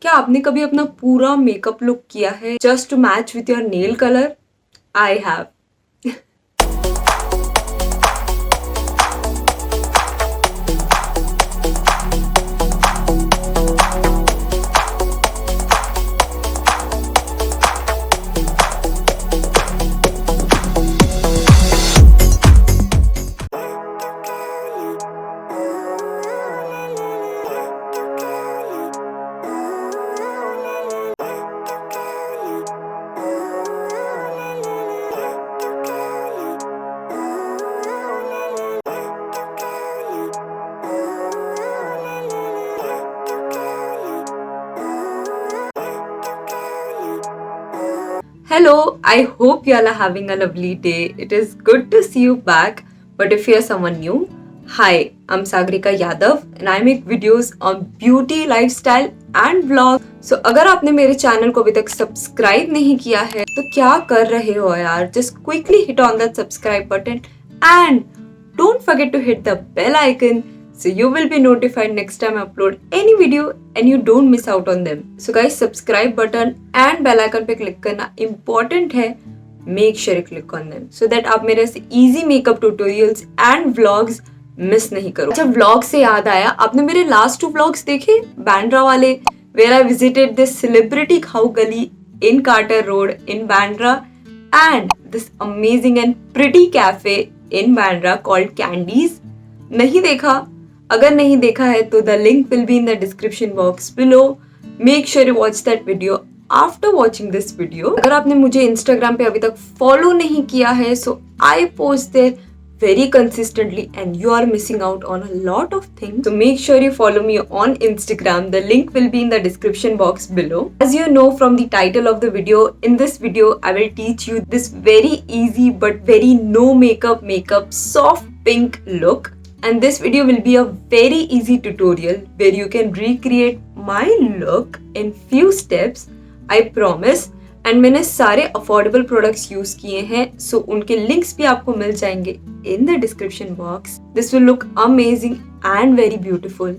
क्या आपने कभी अपना पूरा मेकअप लुक किया है just to match with your nail colour? I have. Hello, I hope you all are having a lovely day. It is good to see you back. But if you are someone new, hi, I'm Sagarika Yadav and I make videos on beauty, lifestyle and vlog. So अगर आपने मेरे channel को अभी तक subscribe नहीं किया है तो क्या कर रहे हो यार? Just quickly hit on that subscribe button and don't forget to hit the bell icon so you will be notified next time I upload any video and you don't miss out on them. So guys, subscribe button and bell icon पे click करना important है. Make sure you click on them so that आप मेरे से easy makeup tutorials and vlogs miss नहीं करो. अच्छा, vlog से याद आया, आपने मेरे लास्ट 2 vlogs देखे बांद्रा वाले, where I visited this celebrity खाऊ गली in Carter Road in Bandra and this amazing and pretty cafe in Bandra called Candies. नहीं देखा? अगर नहीं देखा है तो the link will be in the description box below. Make sure you watch that video after watching this video. अगर आपने मुझे Instagram पे अभी तक follow नहीं किया है, so I post there very consistently and you are missing out on a lot of things. So make sure you follow me on Instagram. The link will be in the description box below. As you know from the title of the video, in this video I will teach you this very easy but very no makeup soft pink look. And this video will be a very easy tutorial where you can recreate my look in few steps. I promise. And मैंने सारे affordable products use किए हैं, so उनके links भी आपको मिल जाएंगे in the description box. This will look amazing and very beautiful.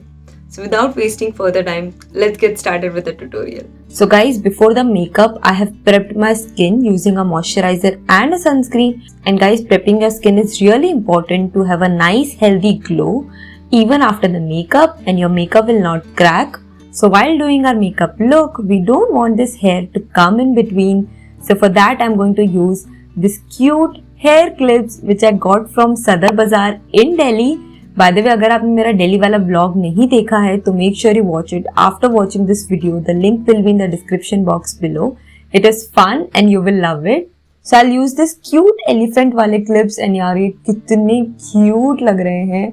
So without wasting further time, let's get started with the tutorial. So guys, before the makeup, I have prepped my skin using a moisturizer and a sunscreen. And guys, prepping your skin is really important to have a nice healthy glow even after the makeup, and your makeup will not crack. So while doing our makeup look, we don't want this hair to come in between. So for that, I'm going to use this cute hair clips which I got from Sadar Bazaar in Delhi. By the way, अगर आपने मेरा दिल्ली वाला vlog नहीं देखा है तो make sure you watch it after watching this video. The link will be in the description box below. It is fun and you will love it. So I'll use this cute elephant वाले clips and यार ये कितने cute लग रहे हैं.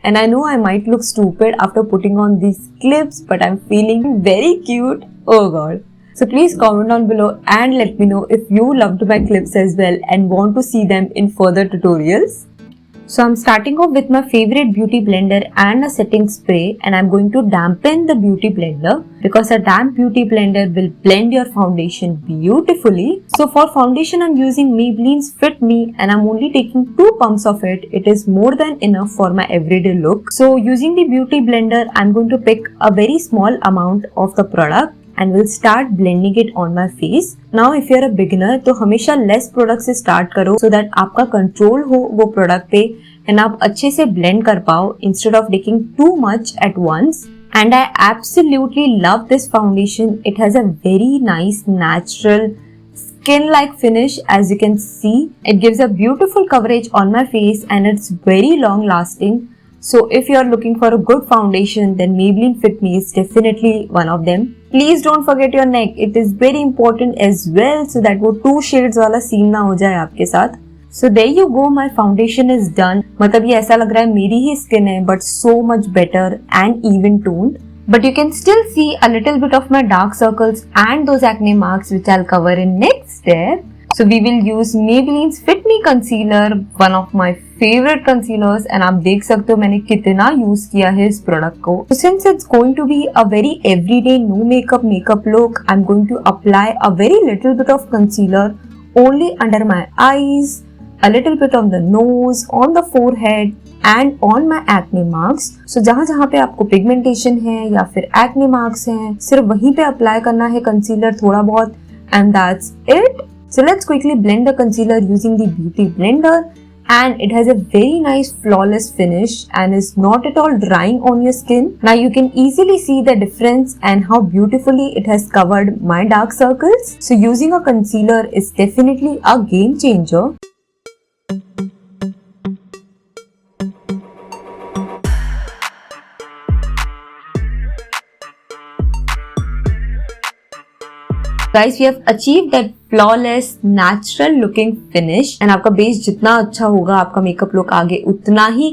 And I know I might look stupid after putting on these clips, but I'm feeling very cute. Oh god. So please comment down below and let me know if you loved my clips as well and want to see them in further tutorials. So I'm starting off with my favorite beauty blender and a setting spray, and I'm going to dampen the beauty blender because a damp beauty blender will blend your foundation beautifully. So for foundation I'm using Maybelline's Fit Me and I'm only taking 2 pumps of it. It is more than enough for my everyday look. So using the beauty blender, I'm going to pick a very small amount of the product and will start blending it on my face. Now if you're a beginner तो हमेशा less product से start करो so that आपका control हो वो product पे and आप अच्छे से blend कर पाओ instead of taking too much at once. And I absolutely love this foundation. It has a very nice natural skin-like finish, as you can see. It gives a beautiful coverage on my face and it's very long lasting. So if you are looking for a good foundation, then Maybelline Fit Me is definitely one of them. Please don't forget your neck. It is very important as well so that वो 2 shades वाला scene ना हो जाए आपके साथ. So there you go, my foundation is done. मतलब ये ऐसा लग रहा है मेरी ही skin है, but so much better and even toned. But you can still see a little bit of my dark circles and those acne marks which I'll cover in next step. So we will use Maybelline's Fit Me Concealer, one of my favorite concealers, and आप देख सकते हो मैंने कितना use किया है इस product को. So since it's going to be a very everyday no makeup look, I'm going to apply a very little bit of concealer only under my eyes a little bit on the nose, on the forehead and on my acne marks. So जहाँ पे आपको pigmentation है या फिर acne marks हैं, सिर्फ वहीं पे अप्लाई करना है कंसीलर थोड़ा बहुत, and that's it. So let's quickly blend the concealer using the beauty blender, and it has a very nice flawless finish and is not at all drying on your skin. Now you can easily see the difference and how beautifully it has covered my dark circles. So using a concealer is definitely a game changer. Guys, we have achieved that flawless, natural looking finish. And आपका base जितना अच्छा होगा, आपका makeup look आगे उतना ही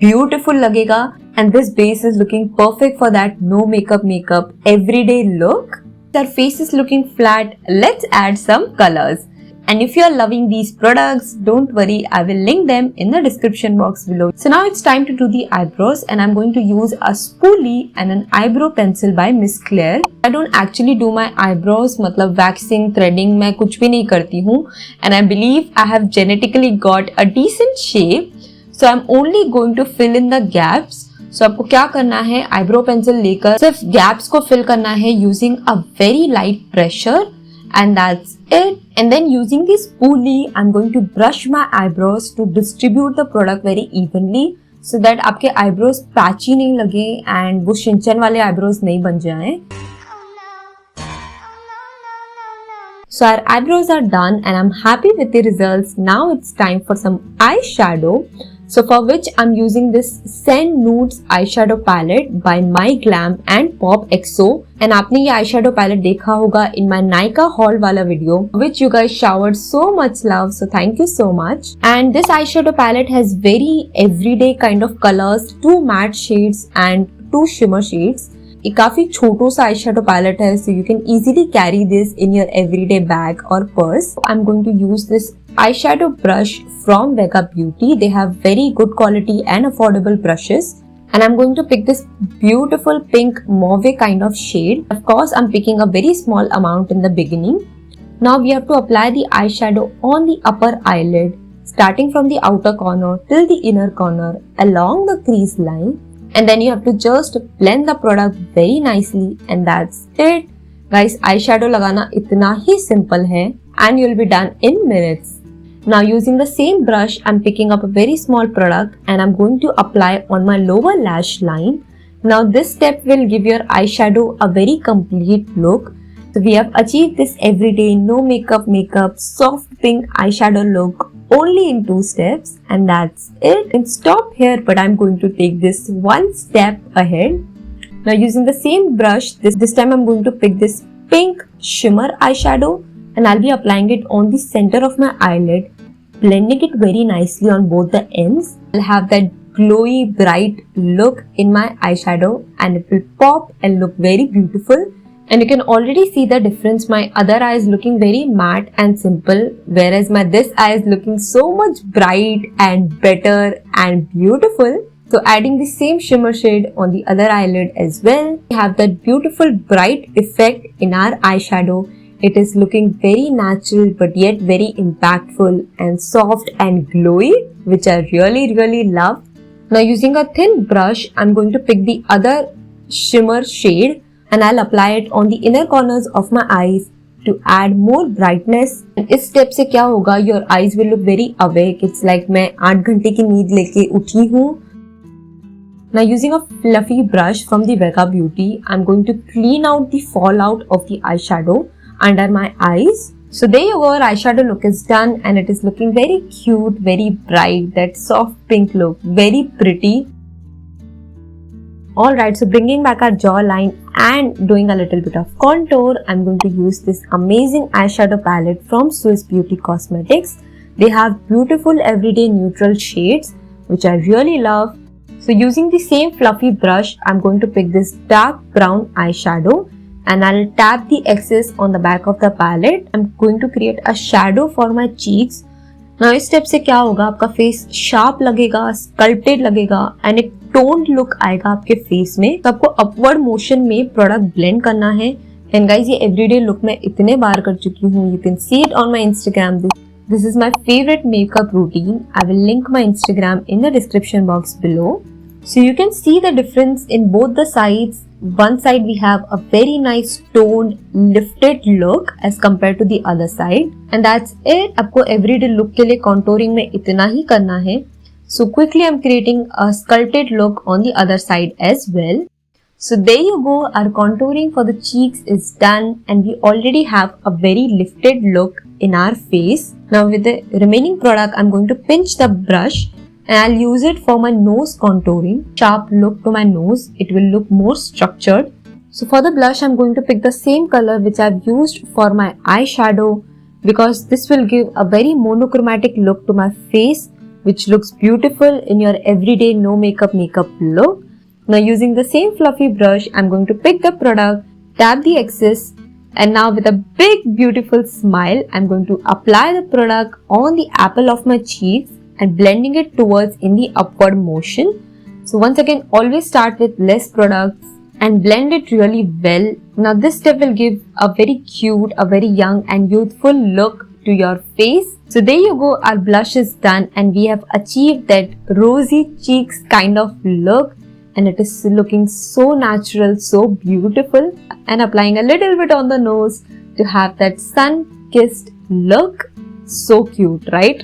beautiful लगेगा. And this base is looking perfect for that no makeup everyday look. Our face is looking flat. Let's add some colors. And if you are loving these products, don't worry, I will link them in the description box below. So now it's time to do the eyebrows, and I'm going to use a spoolie and an eyebrow pencil by Miss Claire. I don't actually do my eyebrows, मतलब waxing, threading मैं कुछ भी नहीं करती हूँ, and I believe I have genetically got a decent shape. So I'm only going to fill in the gaps. So आपको क्या करना है, eyebrow pencil लेकर सिर्फ gaps को fill करना है using a very light pressure. And that's it. And then using this spoolie, I'm going to brush my eyebrows to distribute the product very evenly so that आपके eyebrows patchy नहीं लगे and वो Shinchan वाले eyebrows नहीं बन जाएं. So our eyebrows are done and I'm happy with the results. Now it's time for some eyeshadow. So for which I'm using this Noods eyeshadow palette by MyGlamm and Popxo. And आपने ये eyeshadow palette देखा होगा in my Nykaa haul वाला video, which you guys showered so much love. So thank you so much. And this eyeshadow palette has very everyday kind of colors, 2 matte shades and 2 shimmer shades. ये काफी छोटो सा eyeshadow palette है, so you can easily carry this in your everyday bag or purse. I'm going to use this eyeshadow brush from Vega Beauty. They have very good quality and affordable brushes. And I'm going to pick this beautiful pink mauve kind of shade. Of course, I'm picking a very small amount in the beginning. Now we have to apply the eyeshadow on the upper eyelid, starting from the outer corner till the inner corner along the crease line. And then you have to just blend the product very nicely, and that's it. Guys, eyeshadow लगाना इतना ही simple है and you'll be done in minutes. Now using the same brush, I'm picking up a very small product and I'm going to apply on my lower lash line. Now this step will give your eyeshadow a very complete look. So we have achieved this everyday no makeup soft pink eyeshadow look only in 2 steps, and that's it. And stop here, but I'm going to take this one step ahead. Now using the same brush, this time I'm going to pick this pink shimmer eyeshadow and I'll be applying it on the center of my eyelid, blending it very nicely on both the ends. I'll have that glowy bright look in my eyeshadow and it will pop and look very beautiful. And you can already see the difference. My other eye is looking very matte and simple, whereas this eye is looking so much bright and better and beautiful. So adding the same shimmer shade on the other eyelid as well, we have that beautiful bright effect in our eyeshadow. It is looking very natural but yet very impactful and soft and glowy, which I really love. Now using a thin brush, I'm going to pick the other shimmer shade and I'll apply it on the inner corners of my eyes to add more brightness. And इस step से क्या होगा, your eyes will look very awake. It's like मैं 8 घंटे की नींद लेके उठी हूँ. Now using a fluffy brush from the Vega Beauty, I'm going to clean out the fallout of the eyeshadow under my eyes. So there you go, our eyeshadow look is done and it is looking very cute, very bright, that soft pink look, very pretty. Alright, so bringing back our jawline and doing a little bit of contour, I'm going to use this amazing eyeshadow palette from Swiss Beauty Cosmetics. They have beautiful everyday neutral shades, which I really love. So using the same fluffy brush, I'm going to pick this dark brown eyeshadow and I'll tap the excess on the back of the palette. I'm going to create a shadow for my cheeks. Now इस step से क्या होगा, आपका face sharp लगेगा, sculpted लगेगा and एक toned look आएगा आपके फेस में. तो आपको अपवर्ड मोशन में प्रोडक्ट ब्लेंड करना है. एंड गाइस, ये एवरीडे लुक मैं इतने बार कर चुकी हूँ. You can see it on my Instagram. This is my favorite makeup routine. I will link my Instagram in the description box below. So you can see the difference in both the sides. One side we have a very nice toned lifted look as compared to the other side. And that's it. आपको everyday look के लिए contouring में इतना ही करना है. So quickly I'm creating a sculpted look on the other side as well. So there you go, our contouring for the cheeks is done and we already have a very lifted look in our face. Now with the remaining product, I'm going to pinch the brush and I'll use it for my nose contouring. Sharp look to my nose, it will look more structured. So for the blush, I'm going to pick the same color which I've used for my eyeshadow because this will give a very monochromatic look to my face, which looks beautiful in your everyday no makeup look. Now using the same fluffy brush, I'm going to pick the product, tap the excess, and now with a big beautiful smile, I'm going to apply the product on the apple of my cheeks and blending it towards in the upward motion. So once again, always start with less products and blend it really well. Now this step will give a very cute, a very young and youthful look to your face. So there you go, our blush is done and we have achieved that rosy cheeks kind of look. And it is looking so natural, so beautiful. And applying a little bit on the nose to have that sun-kissed look. So cute, right?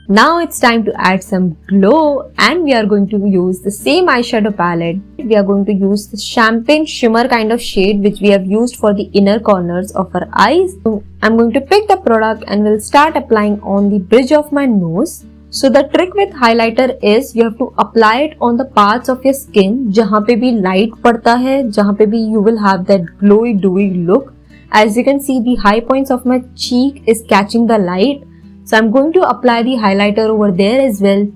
Now it's time to add some glow and we are going to use the same eyeshadow palette. We are going to use the champagne shimmer kind of shade which we have used for the inner corners of our eyes. So I'm going to pick the product and will start applying on the bridge of my nose. So the trick with highlighter is you have to apply it on the parts of your skin जहाँ पे भी light पड़ता है, जहाँ पे भी you will have that glowy dewy look. As you can see, the high points of my cheek is catching the light. So I'm going to apply the highlighter over there as well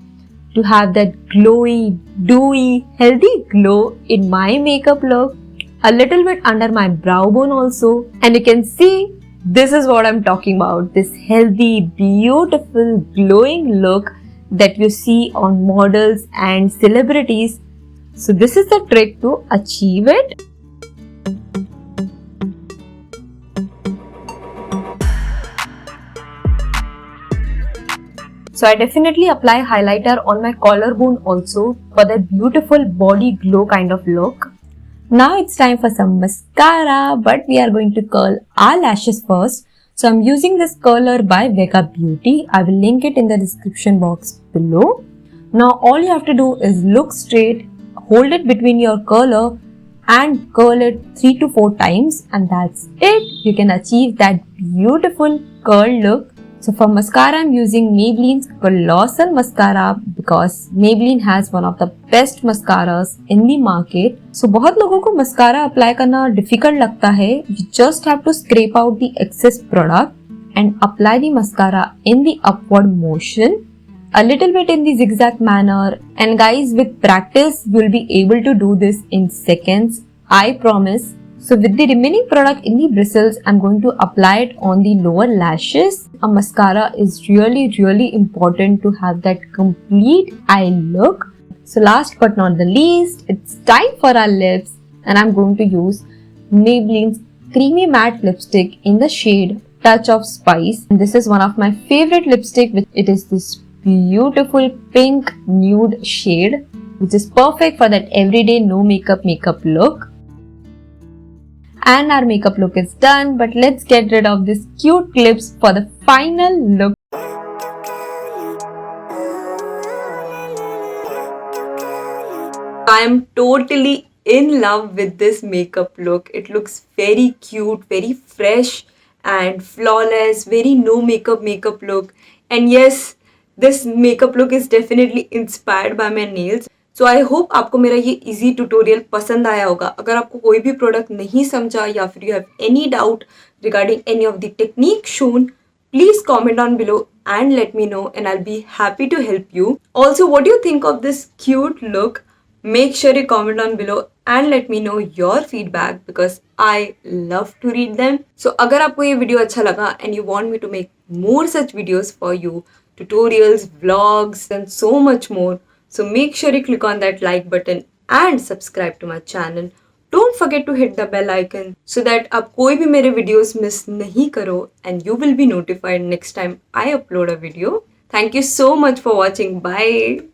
to have that glowy, dewy, healthy glow in my makeup look. A little bit under my brow bone also. And you can see this is what I'm talking about, this healthy, beautiful, glowing look that you see on models and celebrities. So this is the trick to achieve it. So I definitely apply highlighter on my collarbone also for that beautiful body glow kind of look. Now it's time for some mascara, but we are going to curl our lashes first. So I'm using this curler by Vega Beauty. I will link it in the description box below. Now all you have to do is look straight, hold it between your curler and curl it 3 to 4 times and that's it. You can achieve that beautiful curl look. So for mascara, I'm using Maybelline's Colossal Mascara because Maybelline has one of the best mascaras in the market. So बहुत लोगों को mascara apply करना difficult लगता है. You just have to scrape out the excess product and apply the mascara in the upward motion. A little bit in the zigzag manner. And guys, with practice, you'll be able to do this in seconds. I promise. So with the remaining product in the bristles, I'm going to apply it on the lower lashes. A mascara is really important to have that complete eye look. So last but not the least, it's time for our lips and I'm going to use Maybelline's Creamy Matte Lipstick in the shade Touch of Spice. And this is one of my favorite lipstick. It is this beautiful pink nude shade which is perfect for that everyday no makeup look. And our makeup look is done, but let's get rid of these cute clips for the final look. I am totally in love with this makeup look. It looks very cute, very fresh and flawless, very no makeup look. And yes, this makeup look is definitely inspired by my nails. So I hope आपको मेरा ये easy tutorial पसंद आया होगा. अगर आपको कोई भी प्रोडक्ट नहीं समझा या फिर you have any doubt regarding any of the technique shown, please comment on below and let me know and I'll be happy to help you. Also, what do you think of this cute look? Make sure you comment down below and let me know your feedback because I love to read them. So अगर आपको ये video अच्छा लगा and you want me to make more such videos for you, tutorials, vlogs and so much more, so make sure you click on that like button and subscribe to my channel Don't forget to hit the bell icon so that आप कोई भी मेरे videos miss नहीं करो and you will be notified next time I upload a video. Thank you so much for watching. Bye.